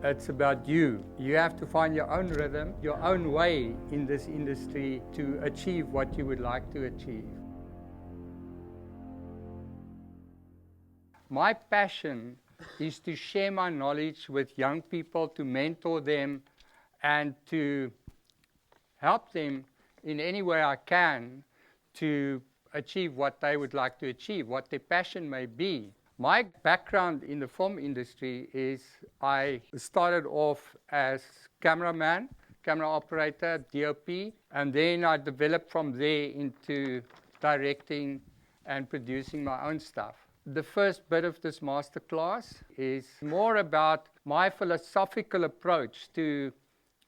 It's about you. You have to find your own rhythm, your own way in this industry to achieve what you would like to achieve. My passion is to share my knowledge with young people, to mentor them, and to help them in any way I can to achieve what they would like to achieve, what their passion may be. My background in the film industry is I started off as cameraman, camera operator, DOP, and then I developed from there into directing and producing my own stuff. The first bit of this masterclass is more about my philosophical approach to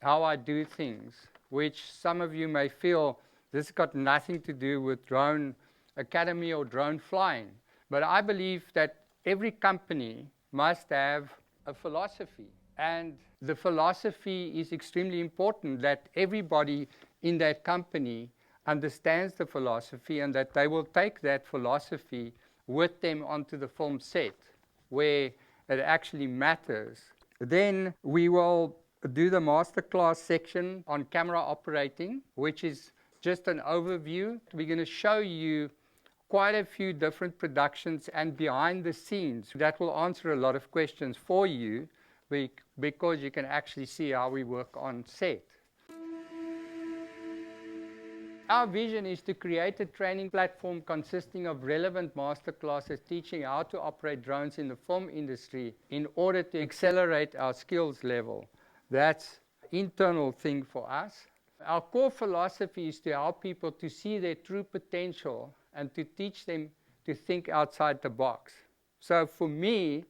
how I do things, which some of you may feel this has got nothing to do with drone academy or drone flying. But I believe that every company must have a philosophy. And the philosophy is extremely important, that everybody in that company understands the philosophy and that they will take that philosophy with them onto the film set where it actually matters. Then we will do the masterclass section on camera operating, which is just an overview. We're going to show you quite a few different productions and behind the scenes that will answer a lot of questions for you because you can actually see how we work on set. Our vision is to create a training platform consisting of relevant masterclasses teaching how to operate drones in the film industry in order to accelerate our skills level. That's an internal thing for us. Our core philosophy is to help people to see their true potential and to teach them to think outside the box. So for me,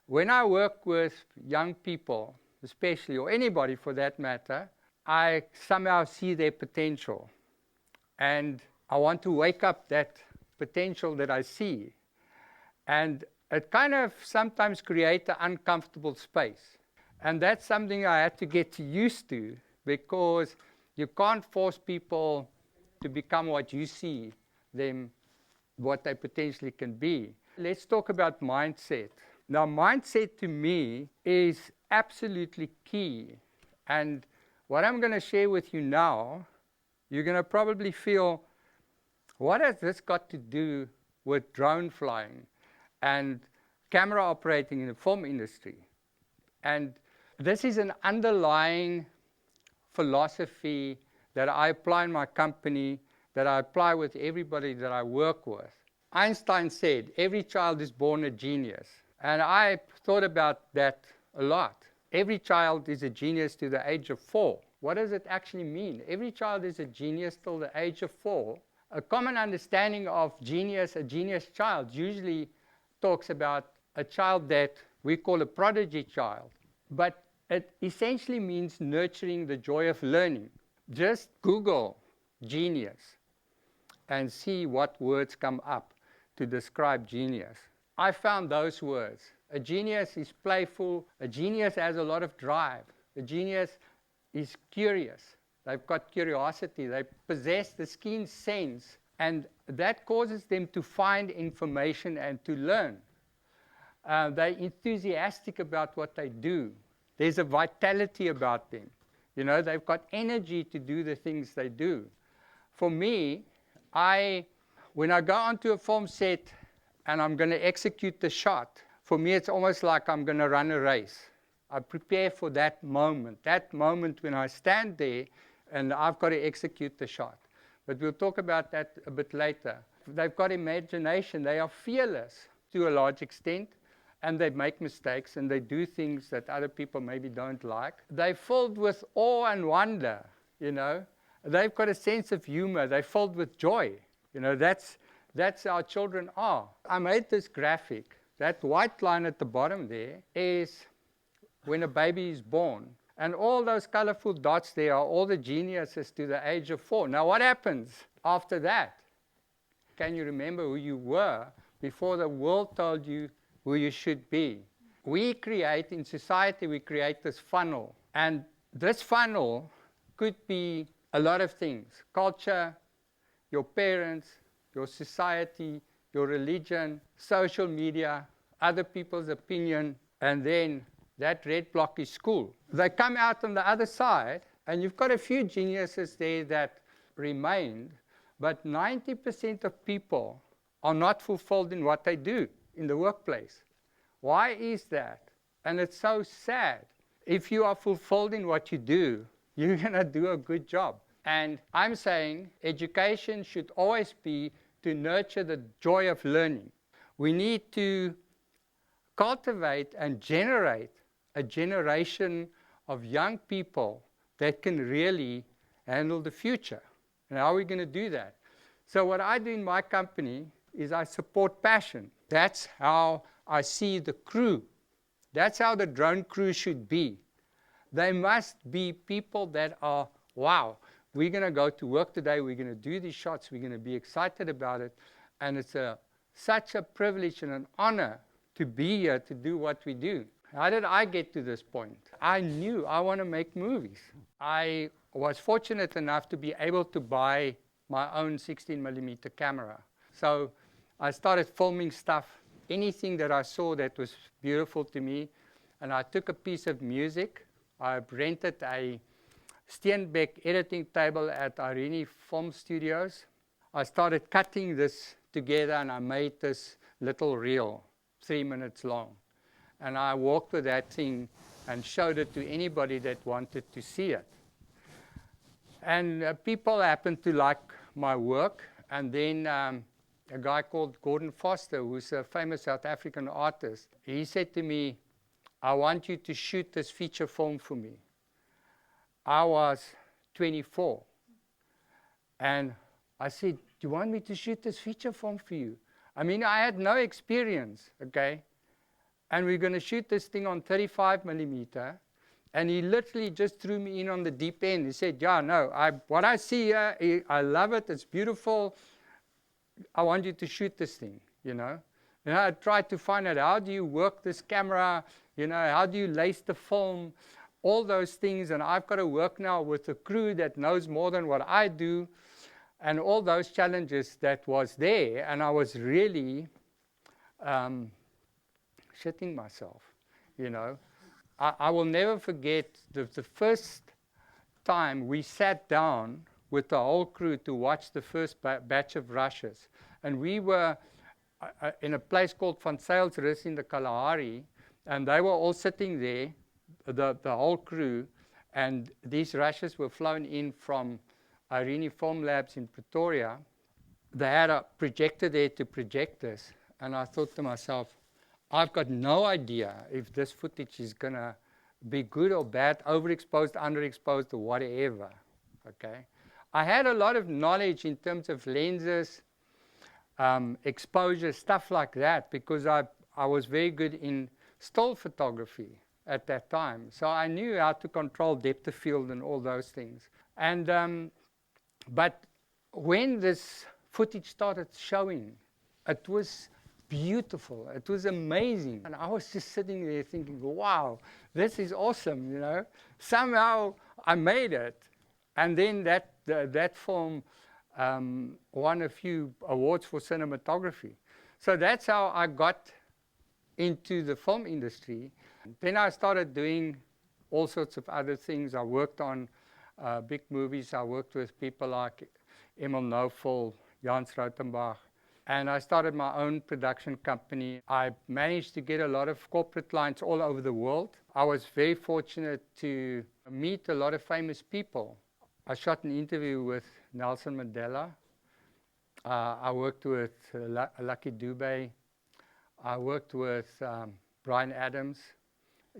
when I work with young people, especially, or anybody for that matter, I somehow see their potential. And I want to wake up that potential that I see. And it kind of sometimes creates an uncomfortable space. And that's something I had to get used to, because you can't force people to become what you see them, what they potentially can be. Let's talk about mindset. Now, mindset to me is absolutely key. And what I'm going to share with you now, you're going to probably feel, what has this got to do with drone flying and camera operating in the film industry? And this is an underlying philosophy that I apply in my company, that I apply with everybody that I work with. Einstein said, every child is born a genius. And I thought about that a lot. Every child is a genius to the age of 4. What does it actually mean? Every child is a genius till the age of 4. A common understanding of genius, a genius child, usually talks about a child that we call a prodigy child. But it essentially means nurturing the joy of learning. Just Google genius and see what words come up to describe genius. I found those words. A genius is playful. A genius has a lot of drive. A genius is curious. They've got curiosity. They possess the keen sense, and that causes them to find information and to learn. They're enthusiastic about what they do. There's a vitality about them. You know, they've got energy to do the things they do. For me, when I go onto a film set and I'm going to execute the shot, for me it's almost like I'm going to run a race. I prepare for that moment when I stand there and I've got to execute the shot. But we'll talk about that a bit later. They've got imagination. They are fearless to a large extent, and they make mistakes and they do things that other people maybe don't like. They're filled with awe and wonder, you know. They've got a sense of humor. They're filled with joy. You know, that's how children are. I made this graphic. That white line at the bottom there is when a baby is born. And all those colorful dots there are all the geniuses to the age of 4. Now, what happens after that? Can you remember who you were before the world told you who you should be? We create, in society, we create this funnel. And this funnel could be a lot of things. Culture, your parents, your society, your religion, social media, other people's opinion, and then That red block is school. They come out on the other side, and you've got a few geniuses there that remained, but 90% of people are not fulfilled in what they do in the workplace. Why is that? And it's so sad. If you are fulfilled in what you do, you're going to do a good job. And I'm saying education should always be to nurture the joy of learning. We need to cultivate and generate a generation of young people that can really handle the future. And how are we going to do that? So what I do in my company is I support passion. That's how I see the crew. That's how the drone crew should be. They must be people that are, wow, we're going to go to work today, we're going to do these shots, we're going to be excited about it, and it's such a privilege and an honor to be here to do what we do. How did I get to this point? I knew I want to make movies. I was fortunate enough to be able to buy my own 16mm camera. So I started filming stuff, anything that I saw that was beautiful to me, and I took a piece of music. I rented a Steenbeck editing table at Irene Film Studios. I started cutting this together, and I made this little reel, 3 minutes long. And I walked with that thing and showed it to anybody that wanted to see it. And people happened to like my work. And then a guy called Gordon Foster, who's a famous South African artist, he said to me, I want you to shoot this feature film for me. I was 24. And I said, do you want me to shoot this feature film for you? I mean, I had no experience, okay? And we're going to shoot this thing on 35mm. And he literally just threw me in on the deep end. He said, yeah, no, what I see here, I love it. It's beautiful. I want you to shoot this thing, you know. And I tried to find out, how do you work this camera? You know, how do you lace the film? All those things. And I've got to work now with a crew that knows more than what I do. And all those challenges that was there. And I was really shitting myself, you know. I will never forget the first time we sat down with the whole crew to watch the first batch of rushes. And we were in a place called Van Sailsrus in the Kalahari, and they were all sitting there, the whole crew, and these rushes were flown in from Irene Film Labs in Pretoria. They had a projector there to project this, and I thought to myself, I've got no idea if this footage is going to be good or bad, overexposed, underexposed, or whatever, okay? I had a lot of knowledge in terms of lenses, exposure, stuff like that, because I was very good in still photography at that time. So I knew how to control depth of field and all those things. And, but when this footage started showing, it was beautiful. It was amazing. And I was just sitting there thinking, wow, this is awesome, you know. Somehow I made it. And then that film won a few awards for cinematography. So that's how I got into the film industry. Then I started doing all sorts of other things. I worked on big movies. I worked with people like Emil Neufeld, Jan Rautenbach. And I started my own production company. I managed to get a lot of corporate clients all over the world. I was very fortunate to meet a lot of famous people. I shot an interview with Nelson Mandela. I worked with Lucky Dubé. I worked with Bryan Adams.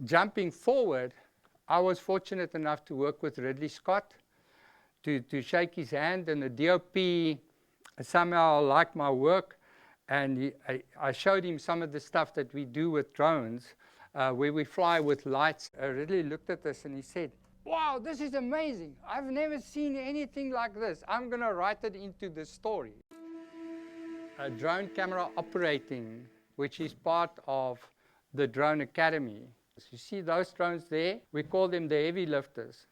Jumping forward, I was fortunate enough to work with Ridley Scott, to shake his hand, and the DOP somehow liked my work, and I showed him some of the stuff that we do with drones, where we fly with lights. Ridley looked at us and he said, wow, this is amazing. I've never seen anything like this. I'm going to write it into the story. A drone camera operating, which is part of the Drone Academy. You see those drones there? We call them the heavy lifters.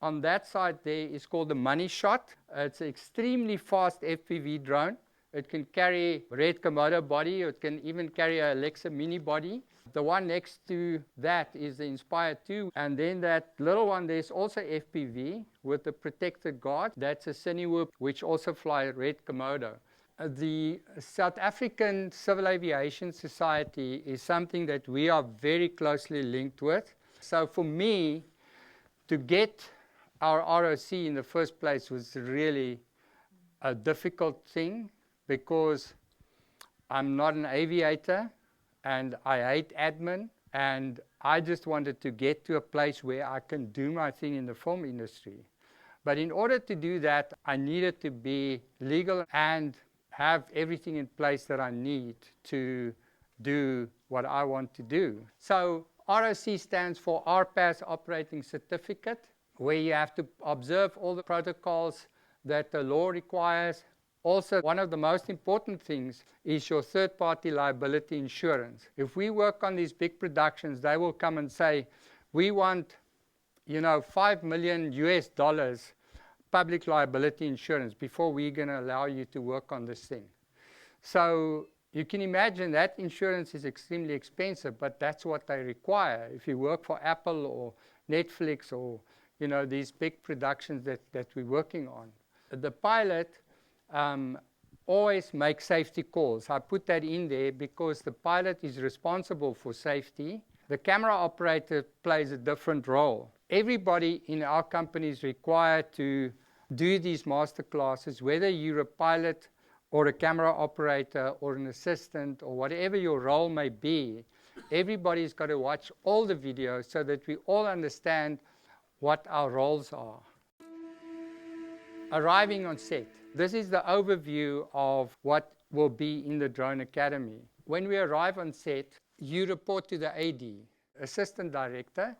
On that side there is called the money shot. It's an extremely fast FPV drone. It can carry red Komodo body. It can even carry a Alexa mini body. The one next to that is the Inspire 2. And then that little one, there's also FPV with the protected guard. That's a Cinewhoop, which also fly red Komodo. The South African Civil Aviation Society is something that we are very closely linked with. So for me, to get our ROC in the first place was really a difficult thing, because I'm not an aviator and I hate admin, and I just wanted to get to a place where I can do my thing in the film industry. But in order to do that, I needed to be legal and have everything in place that I need to do what I want to do. So ROC stands for RPAS Operating Certificate, where you have to observe all the protocols that the law requires. Also, one of the most important things is your third-party liability insurance. If we work on these big productions, they will come and say, we want, $5 million US public liability insurance before we're going to allow you to work on this thing. So you can imagine that insurance is extremely expensive, but that's what they require if you work for Apple or Netflix or these big productions that we're working on. The pilot always makes safety calls. I put that in there because the pilot is responsible for safety. The camera operator plays a different role. Everybody in our company is required to do these master classes, whether you're a pilot or a camera operator or an assistant or whatever your role may be. Everybody's got to watch all the videos so that we all understand what our roles are. Arriving on set. This is the overview of what will be in the Drone Academy. When we arrive on set, you report to the AD, Assistant Director,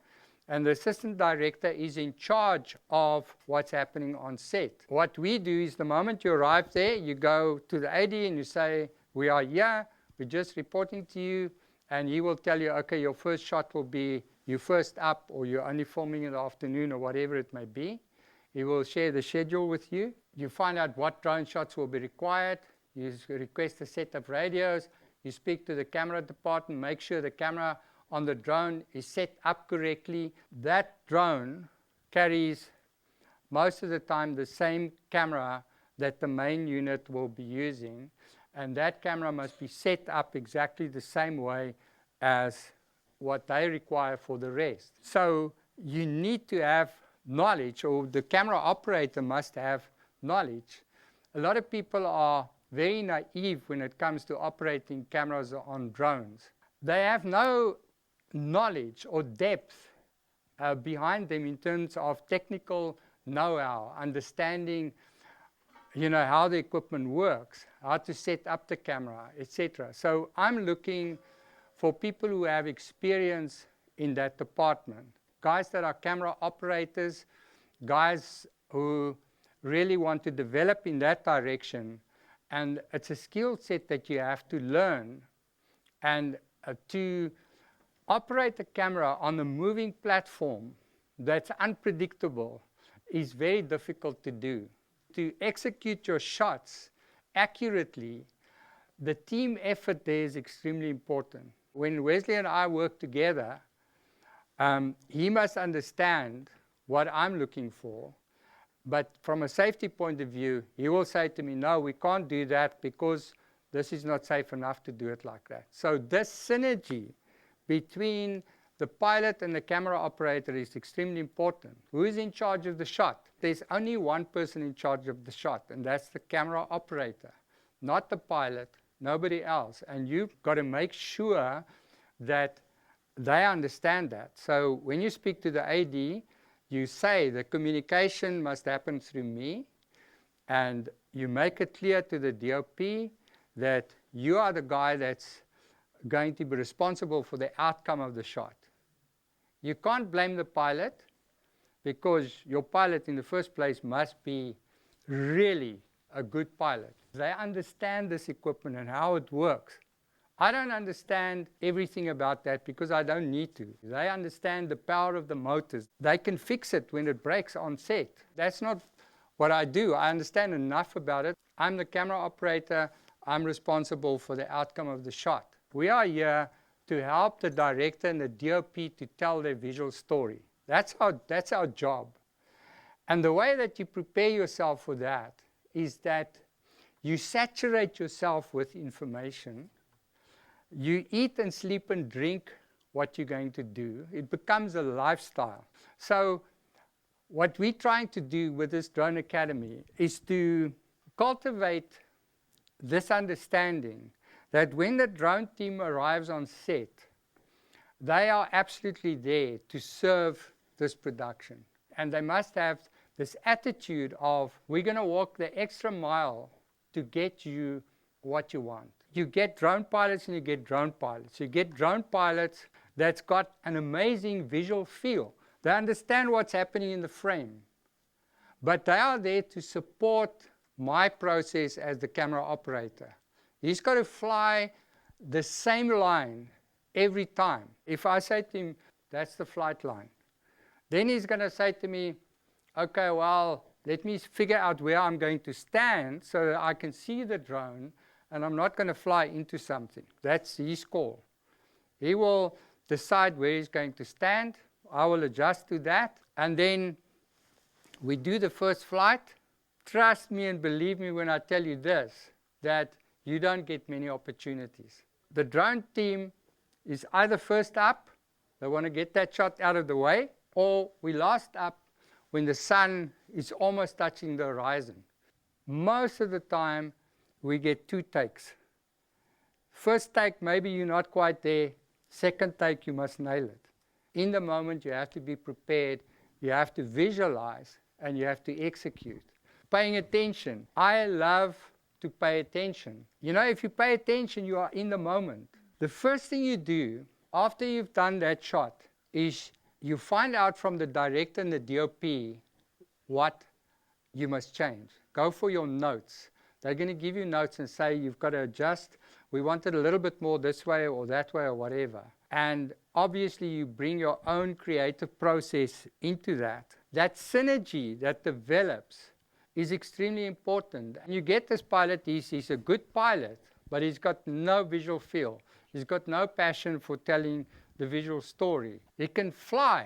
and the Assistant Director is in charge of what's happening on set. What we do is the moment you arrive there, you go to the AD and you say, we are here, we're just reporting to you, and he will tell you, okay, your first shot will be you first up, or you're only filming in the afternoon, or whatever it may be. He will share the schedule with you. You find out what drone shots will be required. You request a set of radios. You speak to the camera department, make sure the camera on the drone is set up correctly. That drone carries most of the time the same camera that the main unit will be using, and that camera must be set up exactly the same way as what they require for the rest. So you need to have knowledge, or the camera operator must have knowledge. A lot of people are very naive when it comes to operating cameras on drones. They have no knowledge or depth behind them in terms of technical know-how, understanding how the equipment works, how to set up the camera, etc. So I'm looking for people who have experience in that department. Guys that are camera operators, guys who really want to develop in that direction. And it's a skill set that you have to learn. And to operate a camera on a moving platform that's unpredictable is very difficult to do. To execute your shots accurately, the team effort there is extremely important. When Wesley and I work together, he must understand what I'm looking for, but from a safety point of view, he will say to me, no, we can't do that because this is not safe enough to do it like that. So this synergy between the pilot and the camera operator is extremely important. Who is in charge of the shot? There's only one person in charge of the shot, and that's the camera operator, not the pilot, nobody else. And you've got to make sure that they understand that. So when you speak to the AD, you say the communication must happen through me, and you make it clear to the DOP that you are the guy that's going to be responsible for the outcome of the shot. You can't blame the pilot, because your pilot in the first place must be really a good pilot. They understand this equipment and how it works. I don't understand everything about that because I don't need to. They understand the power of the motors. They can fix it when it breaks on set. That's not what I do. I understand enough about it. I'm the camera operator. I'm responsible for the outcome of the shot. We are here to help the director and the DOP to tell their visual story. That's our job. And the way that you prepare yourself for that is that you saturate yourself with information. You eat and sleep and drink what you're going to do. It becomes a lifestyle. So what we're trying to do with this Drone Academy is to cultivate this understanding that when the drone team arrives on set, they are absolutely there to serve this production. And they must have this attitude of, we're going to walk the extra mile to get you what you want. You get drone pilots and you get drone pilots. You get drone pilots that's got an amazing visual feel. They understand what's happening in the frame. But they are there to support my process as the camera operator. He's got to fly the same line every time. If I say to him, that's the flight line, then he's going to say to me, okay, well, let me figure out where I'm going to stand so that I can see the drone and I'm not going to fly into something. That's his call. He will decide where he's going to stand. I will adjust to that. And then we do the first flight. Trust me and believe me when I tell you this, that you don't get many opportunities. The drone team is either first up, they want to get that shot out of the way, or we last up when the sun is almost touching the horizon. Most of the time, we get 2 takes. First take, maybe you're not quite there. Second take, you must nail it. In the moment, you have to be prepared, you have to visualize, and you have to execute. Paying attention. I love to pay attention. You know, if you pay attention, you are in the moment. The first thing you do after you've done that shot is you find out from the director and the DOP what you must change. Go for your notes. They're going to give you notes and say, you've got to adjust. We want it a little bit more this way or that way or whatever. And obviously, you bring your own creative process into that. That synergy that develops is extremely important. You get this pilot, he's a good pilot, but he's got no visual feel. He's got no passion for telling the visual story. He can fly,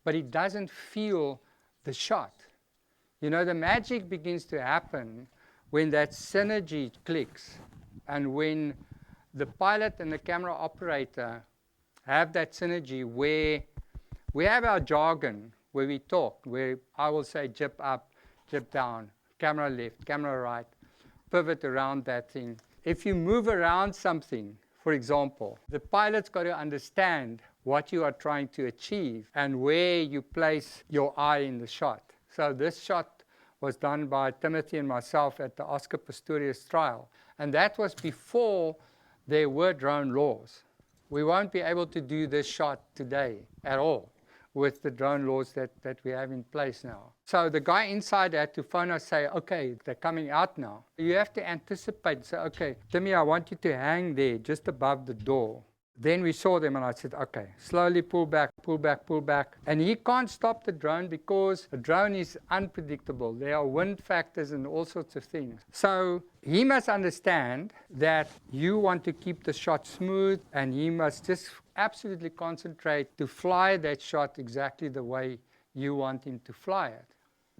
but he doesn't feel the shot. You know, the magic begins to happen when that synergy clicks and when the pilot and the camera operator have that synergy where we have our jargon, where we talk, where I will say jib up, jib down, camera left, camera right, pivot around that thing. If you move around something, for example, the pilot's got to understand what you are trying to achieve and where you place your eye in the shot. So this shot was done by Timothy and myself at the Oscar Pistorius trial. And that was before there were drone laws. We won't be able to do this shot today at all with the drone laws that we have in place now. So the guy inside had to phone us, say, okay, they're coming out now. You have to anticipate, say, okay, Timmy, I want you to hang there just above the door. Then we saw them and I said, okay, slowly pull back, pull back, pull back. And he can't stop the drone because the drone is unpredictable. There are wind factors and all sorts of things. So he must understand that you want to keep the shot smooth and he must just absolutely concentrate to fly that shot exactly the way you want him to fly it.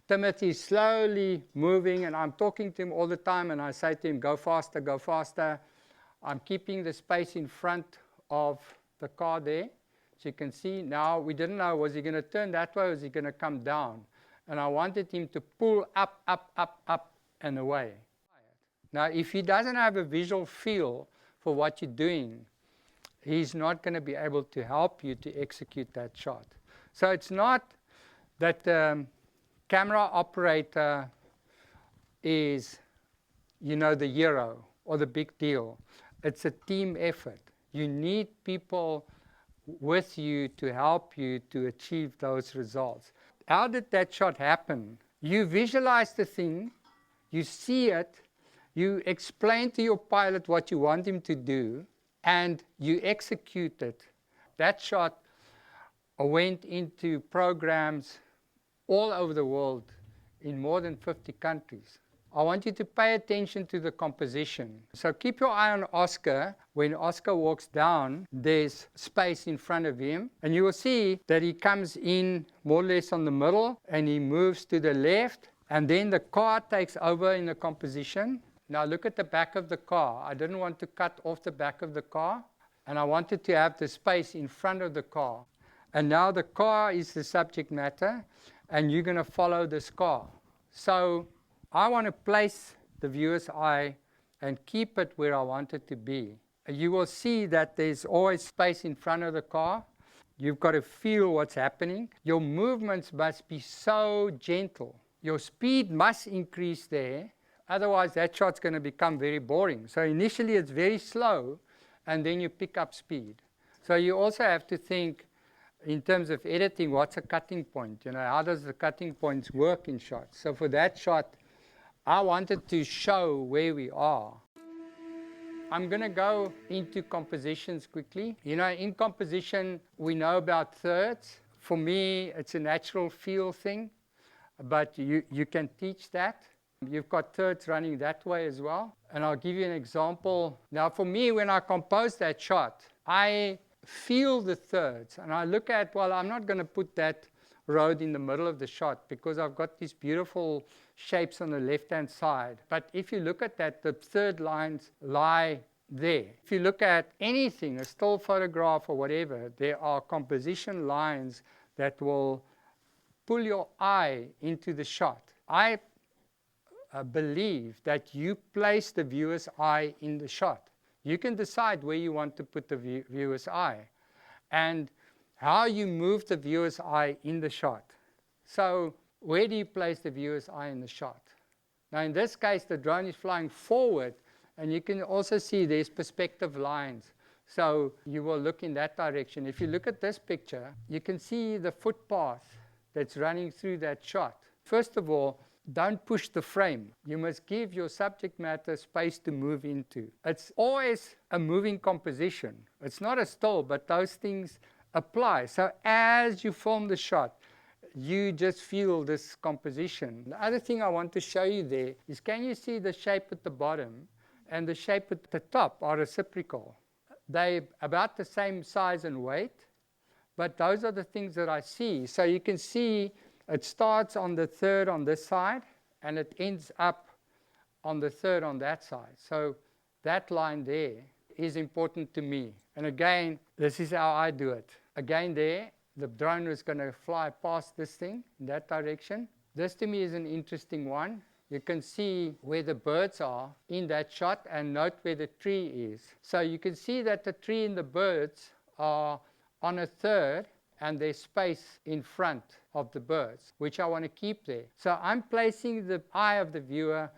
Timothy is slowly moving and I'm talking to him all the time and I say to him, go faster, go faster. I'm keeping the space in front of the car there. So you can see now, we didn't know, was he going to turn that way or was he going to come down? And I wanted him to pull up, up, up, up and away. Now, if he doesn't have a visual feel for what you're doing, he's not going to be able to help you to execute that shot. So it's not that the camera operator is, you know, the hero or the big deal. It's a team effort. You need people with you to help you to achieve those results. How did that shot happen? You visualize the thing, you see it, you explain to your pilot what you want him to do, and you execute it. That shot went into programs all over the world in more than 50 countries. I want you to pay attention to the composition. So keep your eye on Oscar. When Oscar walks down, there's space in front of him, and you will see that he comes in more or less on the middle, and he moves to the left, and then the car takes over in the composition. Now look at the back of the car. I didn't want to cut off the back of the car, and I wanted to have the space in front of the car. And now the car is the subject matter, and you're going to follow this car. So I want to place the viewer's eye and keep it where I want it to be. You will see that there's always space in front of the car. You've got to feel what's happening. Your movements must be so gentle. Your speed must increase there. Otherwise, that shot's going to become very boring. So initially, it's very slow, and then you pick up speed. So you also have to think, in terms of editing, what's a cutting point? You know, how does the cutting points work in shots? So for that shot, I wanted to show where we are. I'm going to go into compositions quickly. You know, in composition, we know about thirds. For me, it's a natural feel thing, but you can teach that. You've got thirds running that way as well. And I'll give you an example. Now, for me, when I compose that shot, I feel the thirds. And I look at, well, I'm not going to put that road in the middle of the shot because I've got these beautiful shapes on the left-hand side. But if you look at that, the third lines lie there. If you look at anything, a still photograph or whatever, there are composition lines that will pull your eye into the shot. I believe that you place the viewer's eye in the shot. You can decide where you want to put the viewer's eye and how you move the viewer's eye in the shot. So where do you place the viewer's eye in the shot? Now in this case, the drone is flying forward, and you can also see there's perspective lines. So you will look in that direction. If you look at this picture, you can see the footpath that's running through that shot. First of all, don't push the frame. You must give your subject matter space to move into. It's always a moving composition. It's not a still, but those things apply. So as you film the shot, you just feel this composition. The other thing I want to show you there is, can you see the shape at the bottom and the shape at the top are reciprocal? They're about the same size and weight, but those are the things that I see. So you can see it starts on the third on this side, and it ends up on the third on that side. So that line there is important to me. And again, this is how I do it. Again there, the drone is going to fly past this thing in that direction. This to me is an interesting one. You can see where the birds are in that shot, and note where the tree is. So you can see that the tree and the birds are on a third, and there's space in front of the birds, which I want to keep there. So I'm placing the eye of the viewer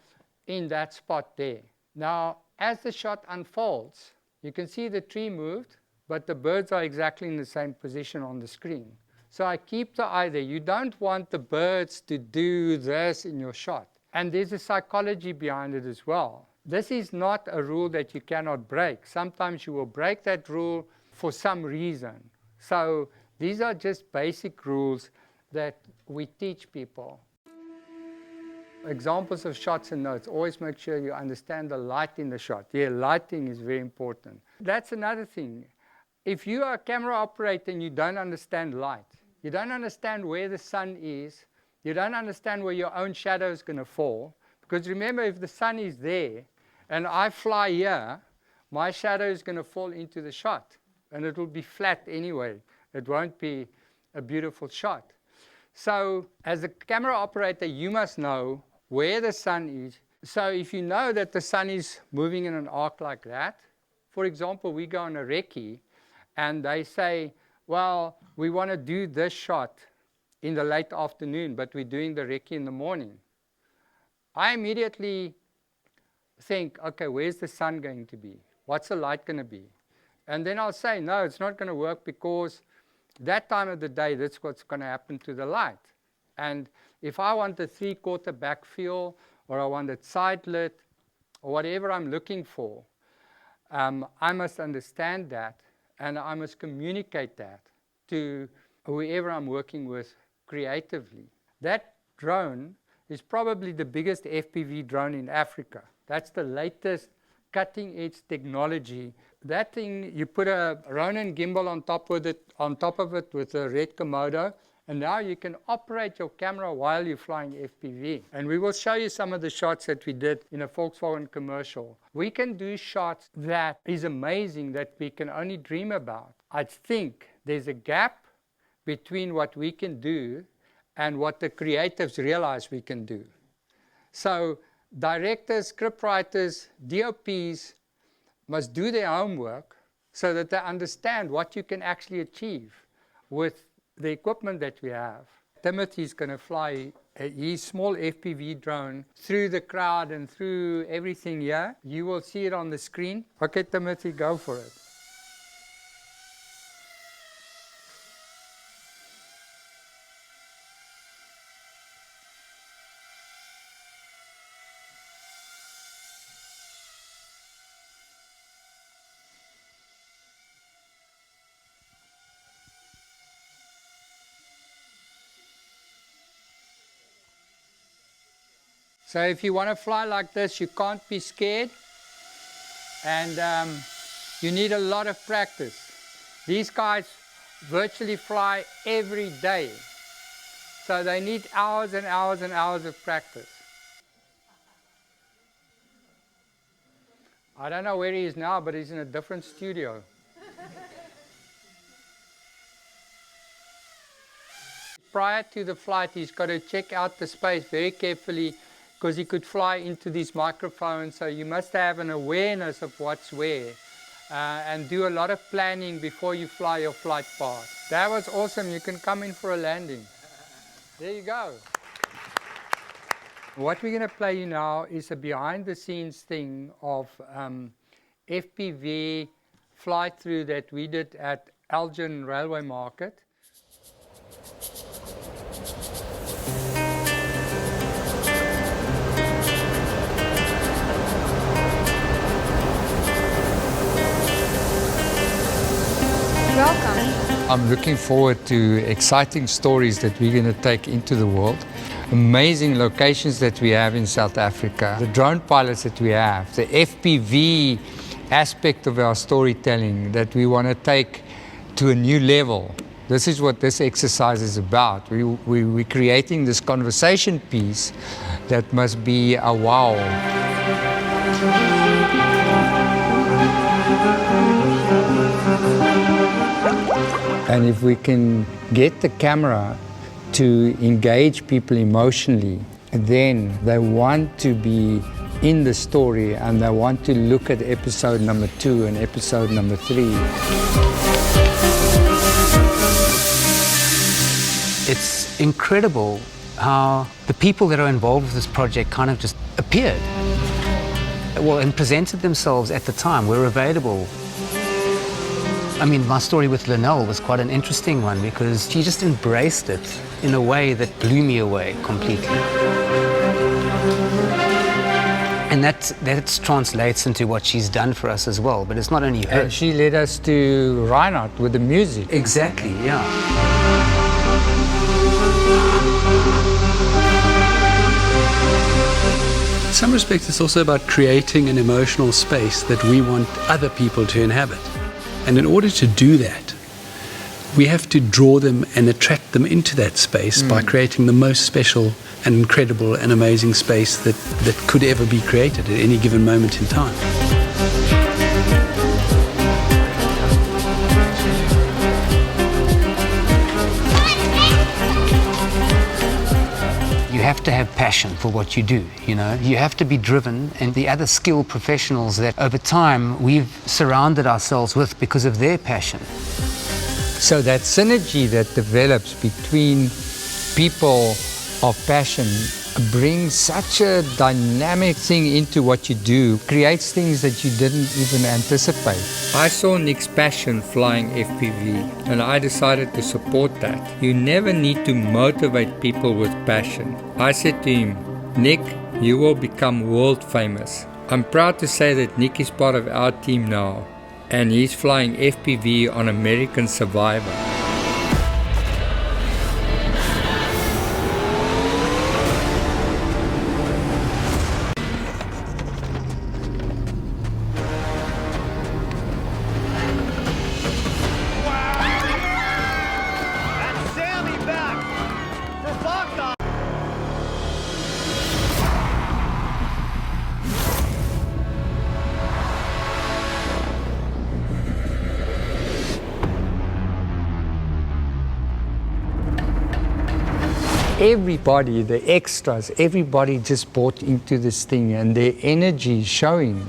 in that spot there. Now, as the shot unfolds, you can see the tree moved, but the birds are exactly in the same position on the screen. So I keep the eye there. You don't want the birds to do this in your shot. And there's a psychology behind it as well. This is not a rule that you cannot break. Sometimes you will break that rule for some reason. So these are just basic rules that we teach people. Examples of shots and notes. Always make sure you understand the light in the shot. Yeah, lighting is very important. That's another thing. If you are a camera operator and you don't understand light, you don't understand where the sun is, you don't understand where your own shadow is going to fall, because remember, if the sun is there and I fly here, my shadow is going to fall into the shot, and it will be flat anyway. It won't be a beautiful shot. So as a camera operator, you must know where the sun is. So if you know that the sun is moving in an arc like that, for example, we go on a recce, and they say, well, we want to do this shot in the late afternoon, but we're doing the recce in the morning. I immediately think, okay, where's the sun going to be? What's the light going to be? And then I'll say, no, it's not going to work, because that time of the day, that's what's going to happen to the light. And if I want a 3/4 backfill, or I want it side lit, or whatever I'm looking for, I must understand that, and I must communicate that to whoever I'm working with creatively. That drone is probably the biggest FPV drone in Africa. That's the latest cutting-edge technology. That thing, you put a Ronin gimbal on top of it with a red Komodo, and now you can operate your camera while you're flying FPV. And we will show you some of the shots that we did in a Volkswagen commercial. We can do shots that is amazing, that we can only dream about. I think there's a gap between what we can do and what the creatives realize we can do. So directors, scriptwriters, DOPs must do their homework so that they understand what you can actually achieve with the equipment that we have. Timothy's going to fly his small FPV drone through the crowd and through everything here. You will see it on the screen. Okay, Timothy, go for it. So if you want to fly like this, you can't be scared, and you need a lot of practice. These guys virtually fly every day, so they need hours and hours and hours of practice. I don't know where he is now, but he's in a different studio. Prior to the flight, he's got to check out the space very carefully, because he could fly into these microphones, so you must have an awareness of what's where, and do a lot of planning before you fly your flight path. That was awesome. You can come in for a landing. There you go. What we're going to play you now is a behind-the-scenes thing of FPV fly-through that we did at Elgin Railway Market. Welcome. I'm looking forward to exciting stories that we're going to take into the world. Amazing locations that we have in South Africa. The drone pilots that we have. The FPV aspect of our storytelling that we want to take to a new level. This is what this exercise is about. We're creating this conversation piece that must be a wow. And if we can get the camera to engage people emotionally, then they want to be in the story and they want to look at episode number 2 and episode number 3. It's incredible how the people that are involved with this project kind of just appeared. Well, and presented themselves at the time, were available. I mean, my story with Linnell was quite an interesting one because she just embraced it in a way that blew me away completely. And that translates into what she's done for us as well, but it's not only her. And she led us to Reinhardt with the music. Exactly, yeah. In some respects, it's also about creating an emotional space that we want other people to inhabit. And in order to do that, we have to draw them and attract them into that space by creating the most special and incredible and amazing space that could ever be created at any given moment in time. You have to have passion for what you do, you know. You have to be driven, and the other skilled professionals that over time we've surrounded ourselves with because of their passion. So that synergy that develops between people of passion brings such a dynamic thing into what you do, creates things that you didn't even anticipate. I saw Nick's passion flying FPV and I decided to support that. You never need to motivate people with passion. I said to him, Nick, you will become world famous. I'm proud to say that Nick is part of our team now and he's flying FPV on American Survivor. everybody, the extras, everybody just bought into this thing and their energy is showing.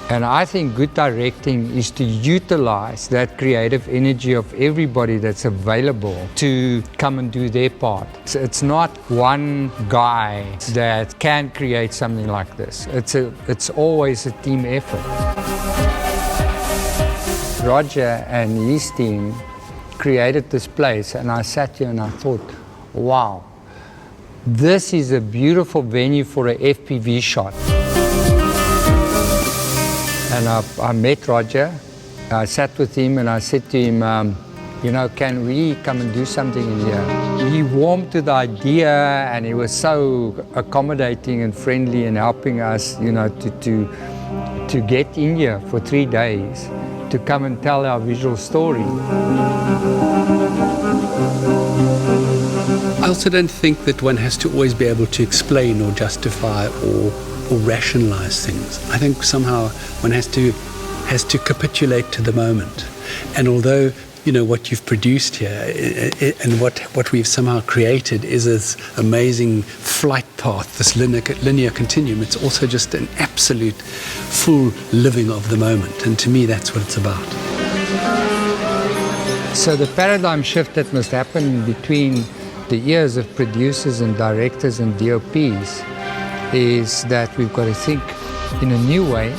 And I think good directing is to utilize that creative energy of everybody that's available to come and do their part. It's not one guy that can create something like this. It's always a team effort. Roger and his team created this place, and I sat here and I thought, wow, this is a beautiful venue for an FPV shot. And I met Roger, I sat with him and I said to him, you know, can we come and do something in here? He warmed to the idea and he was so accommodating and friendly and helping us, you know, to get in here for 3 days to come and tell our visual story. I also don't think that one has to always be able to explain or justify or rationalize things. I think somehow one has to capitulate to the moment. And although, you know, what you've produced here and what we've somehow created is this amazing flight path, this linear continuum, it's also just an absolute full living of the moment. And to me, that's what it's about. So the paradigm shift that must happen between the ears of producers and directors and DOPs is that we've got to think in a new way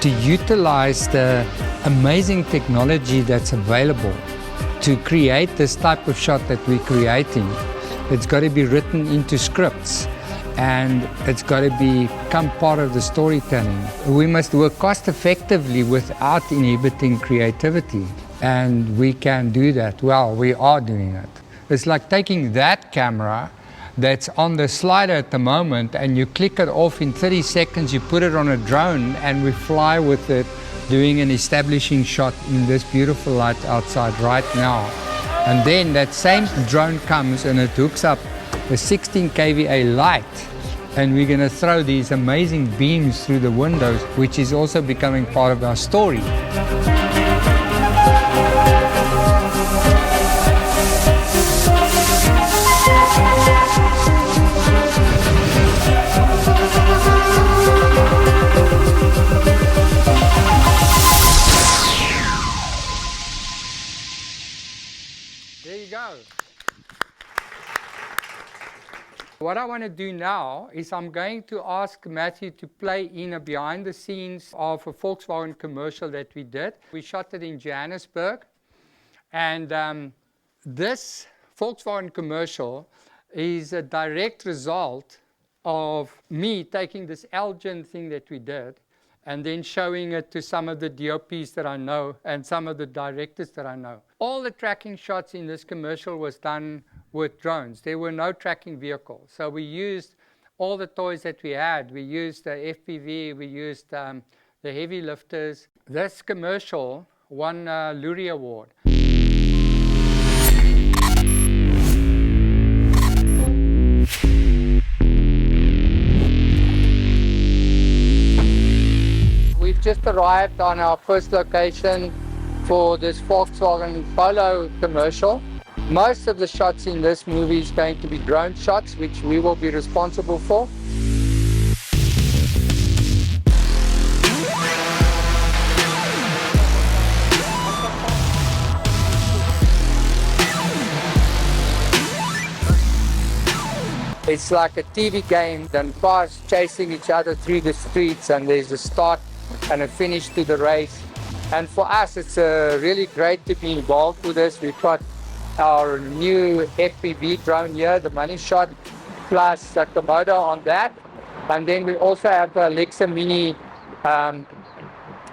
to utilize the amazing technology that's available to create this type of shot that we're creating. It's got to be written into scripts and it's got to become part of the storytelling. We must work cost effectively without inhibiting creativity, and we can do that. Well, we are doing it. It's like taking that camera that's on the slider at the moment and you click it off in 30 seconds, you put it on a drone and we fly with it doing an establishing shot in this beautiful light outside right now. And then that same drone comes and it hooks up a 16 kVA light and we're going to throw these amazing beams through the windows, which is also becoming part of our story. There you go. What I want to do now is I'm going to ask Matthew to play in a behind the scenes of a Volkswagen commercial that we did. We shot it in Johannesburg, and this Volkswagen commercial is a direct result of me taking this Elgin thing that we did and then showing it to some of the DOPs that I know and some of the directors that I know. All the tracking shots in this commercial was done with drones. There were no tracking vehicles. So we used all the toys that we had. We used the FPV, we used the heavy lifters. This commercial won a Lurie Award. We've just arrived on our first location for this Volkswagen Polo commercial. Most of the shots in this movie is going to be drone shots, which we will be responsible for. It's like a TV game, then cars chasing each other through the streets, and there's a start and a finish to the race. And for us, it's really great to be involved with this. We've got our new FPV drone here, the Money Shot, plus a Komodo on that. And then we also have the Alexa Mini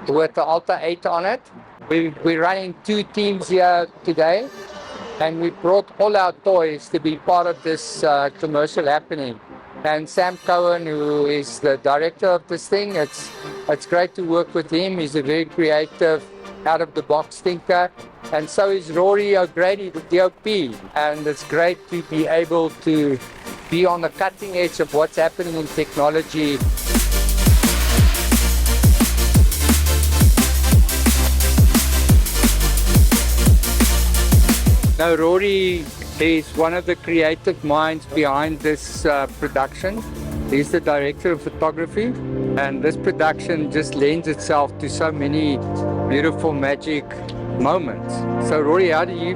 with the Alta 8 on it. We're running 2 teams here today, and we brought all our toys to be part of this commercial happening. And Sam Cohen, who is the director of this thing, it's great to work with him. He's a very creative, out-of-the-box thinker. And so is Rory O'Grady, the DOP. And it's great to be able to be on the cutting edge of what's happening in technology. Now, Rory He's one of the creative minds behind this production. He's the director of photography, and this production just lends itself to so many beautiful magic moments. So Rory, how do you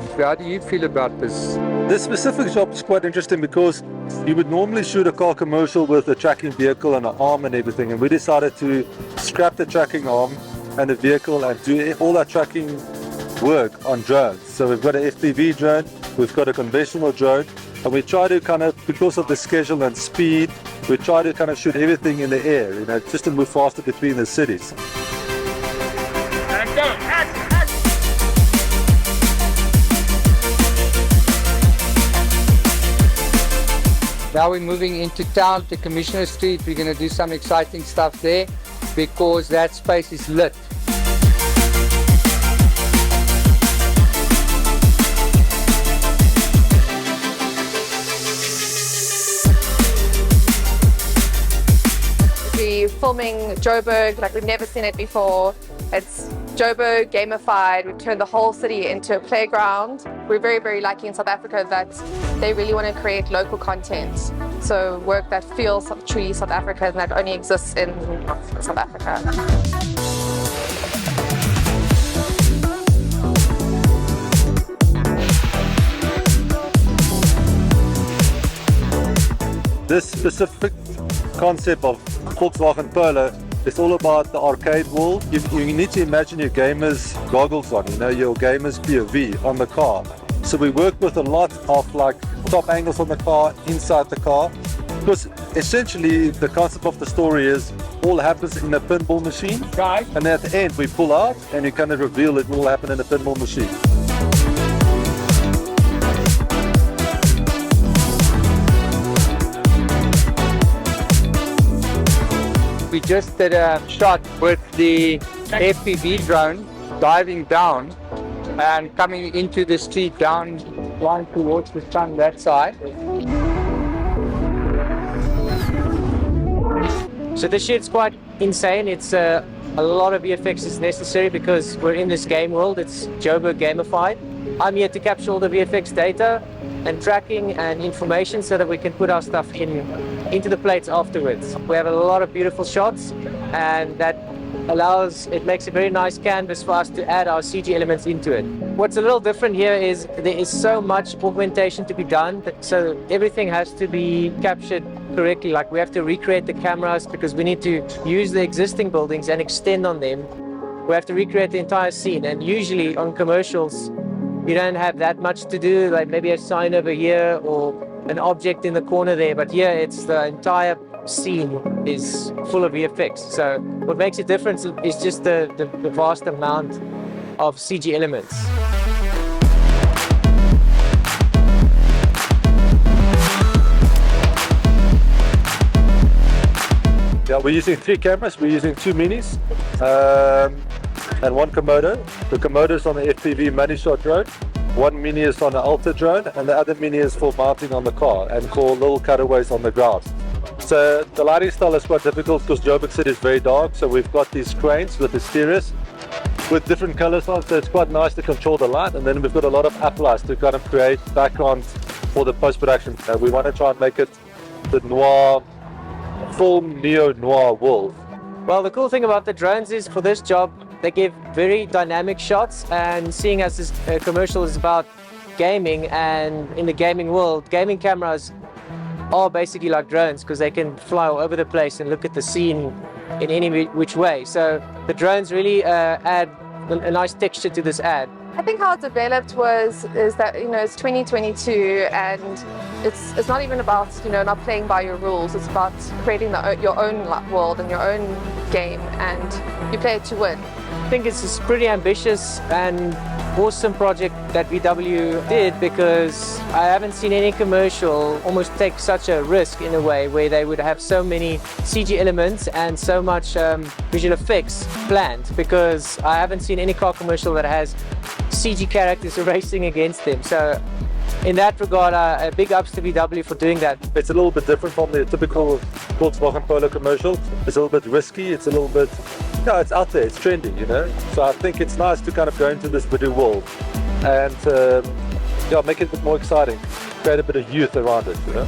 feel about this? This specific job is quite interesting because you would normally shoot a car commercial with a tracking vehicle and an arm and everything, and we decided to scrap the tracking arm and the vehicle and do all our tracking work on drones. So we've got an FPV drone, we've got a conventional drone, and we try to kind of, because of the schedule and speed, we try to kind of shoot everything in the air, you know, just to move faster between the cities. Now we're moving into town to Commissioner Street. We're going to do some exciting stuff there because that space is lit. We're filming Joburg like we've never seen it before. It's Joburg gamified. We've turned the whole city into a playground. We're very, very lucky in South Africa that they really want to create local content. So work that feels truly South African and that only exists in South Africa. This specific concept of Volkswagen Polo is all about the arcade world. You need to imagine your gamer's goggles on, you know, your gamer's POV on the car. So we work with a lot of like top angles on the car, inside the car, because essentially the concept of the story is all happens in a pinball machine. Right. And at the end we pull out and you kind of reveal it will happen in a pinball machine. We just did a shot with the FPV drone diving down and coming into the street down towards the sun that side. So the shit's quite insane. It's a lot of VFX is necessary because we're in this game world. It's Joburg gamified. I'm here to capture all the VFX data and tracking and information so that we can put our stuff into the plates afterwards. We have a lot of beautiful shots, and that makes a very nice canvas for us to add our CG elements into it. What's a little different here is there is so much augmentation to be done, so everything has to be captured correctly. Like we have to recreate the cameras because we need to use the existing buildings and extend on them. We have to recreate the entire scene, and usually on commercials you don't have that much to do, like maybe a sign over here or an object in the corner there, but here it's the entire scene is full of VFX. So what makes it different is just the vast amount of CG elements. Yeah, we're using 3 cameras. We're using 2 minis and 1 Komodo. The Komodo is on the FPV money shot drone. 1 mini is on the Alta drone, and the other mini is for mounting on the car and for little cutaways on the ground. So the lighting style is quite difficult because Joburg City is very dark, so we've got these cranes with the stereos with different colors on, so it's quite nice to control the light, and then we've got a lot of uplights to kind of create background for the post-production. We want to try and make it the noir, full neo-noir world. Well, the cool thing about the drones is for this job, they give very dynamic shots, and seeing as this commercial is about gaming, and in the gaming world, gaming cameras are basically like drones because they can fly all over the place and look at the scene in any which way. So the drones really add a nice texture to this ad. I think how it developed is that, you know, it's 2022 and it's not even about, you know, not playing by your rules. It's about creating your own world and your own game, and you play it to win. I think it's a pretty ambitious and awesome project that VW did, because I haven't seen any commercial almost take such a risk in a way where they would have so many CG elements and so much visual effects planned, because I haven't seen any car commercial that has CG characters racing against them. So in that regard, a big ups to VW for doing that. It's a little bit different from the typical Volkswagen Polo commercial. It's a little bit risky, it's a little bit, no, it's out there, it's trendy, you know. So I think it's nice to kind of go into this video world and yeah, make it a bit more exciting. Create a bit of youth around it, you know.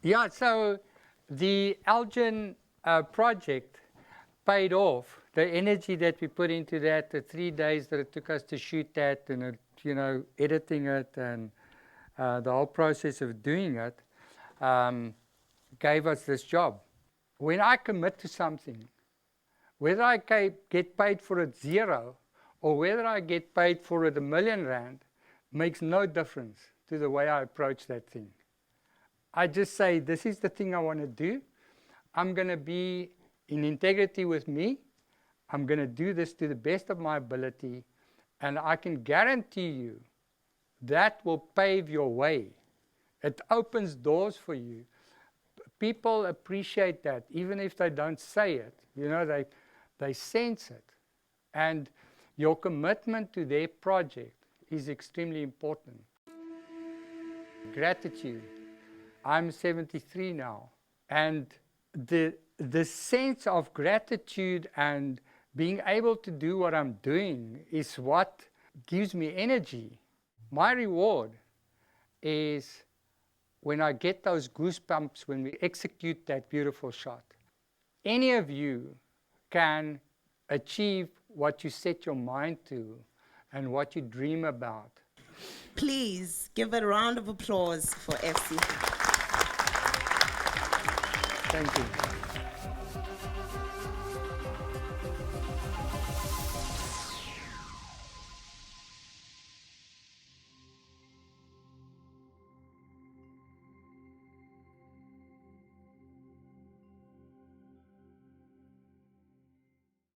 Yeah, so the Elgin project paid off. The energy that we put into that, the 3 days that it took us to shoot that, and it, you know, editing it, and the whole process of doing it, gave us this job. When I commit to something, whether I get paid for it 0 or whether I get paid for it R1,000,000, makes no difference to the way I approach that thing. I just say, this is the thing I want to do. I'm going to be in integrity with me. I'm going to do this to the best of my ability. And I can guarantee you that will pave your way. It opens doors for you. People appreciate that, even if they don't say it. You know, they sense it. And your commitment to their project is extremely important. Gratitude. I'm 73 now, and the sense of gratitude and being able to do what I'm doing is what gives me energy. My reward is when I get those goosebumps when we execute that beautiful shot. Any of you can achieve what you set your mind to and what you dream about. Please give a round of applause for FC. Thank you.